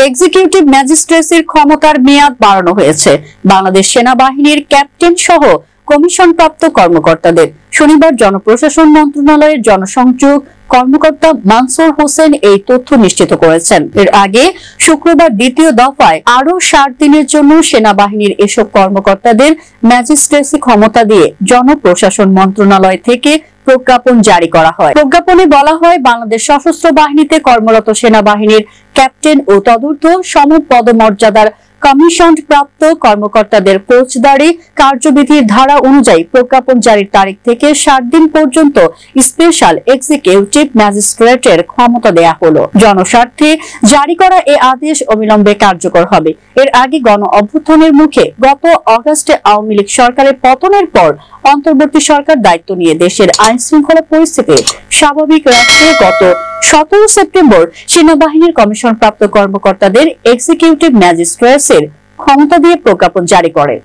Executive ম্যাজিস্ট্রেসির ক্ষমতার মেয়াদ বাড়ানো হয়েছে বাংলাদেশ সেনাবাহিনীর ক্যাপ্টেন সহ কমিশনপ্রাপ্ত কর্মকর্তাদের। শনিবার জনপ্রশাসন মন্ত্রণালয়ের জনসংযোগ কর্মকর্তা মানসুর হোসেন এই তথ্য নিশ্চিত করেছেন। এর আগে শুক্রবার দ্বিতীয় দফায় আরো 60 দিনের জন্য সেনাবাহিনীর এসব কর্মকর্তাদের ম্যাজিস্ট্রেসি ক্ষমতা দিয়ে জনপ্রশাসন মন্ত্রণালয় থেকে প্রজ্ঞাপন জারি করা হয়। প্রজ্ঞাপনে বলা হয়, বাংলাদেশ সশস্ত্র বাহিনীতে কর্মরত সেনাবাহিনীর ক্যাপ্টেন ও তদূর্ধ্ব সমপদমর্যাদার কমিশন প্রাপ্ত কর্মকর্তাদের ফৌজদারি কার্যবিধির ধারা অনুযায়ী প্রজ্ঞাপন জারির তারিখ থেকে 60 দিন পর্যন্ত স্পেশাল এক্সিকিউটিভ ম্যাজিস্ট্রেটের ক্ষমতা দেয়া হলো। জনস্বার্থে জারি করা এ আদেশ অবিলম্বে কার্যকর হবে। এর আগে গণ অভ্যুত্থানের মুখে গত অগাস্টে আওয়ামী লীগ সরকারের পতনের পর অন্তর্বর্তী সরকার দায়িত্ব নিয়ে দেশের আইন শৃঙ্খলা পরিস্থিতি স্বাভাবিক রাখতে গত 17 সেপ্টেম্বর সেনাবাহিনীর কমিশনপ্রাপ্ত কর্মকর্তাদের এক্সিকিউটিভ ম্যাজিস্ট্রেটসের ক্ষমতা দিয়ে প্রজ্ঞাপন জারি করে।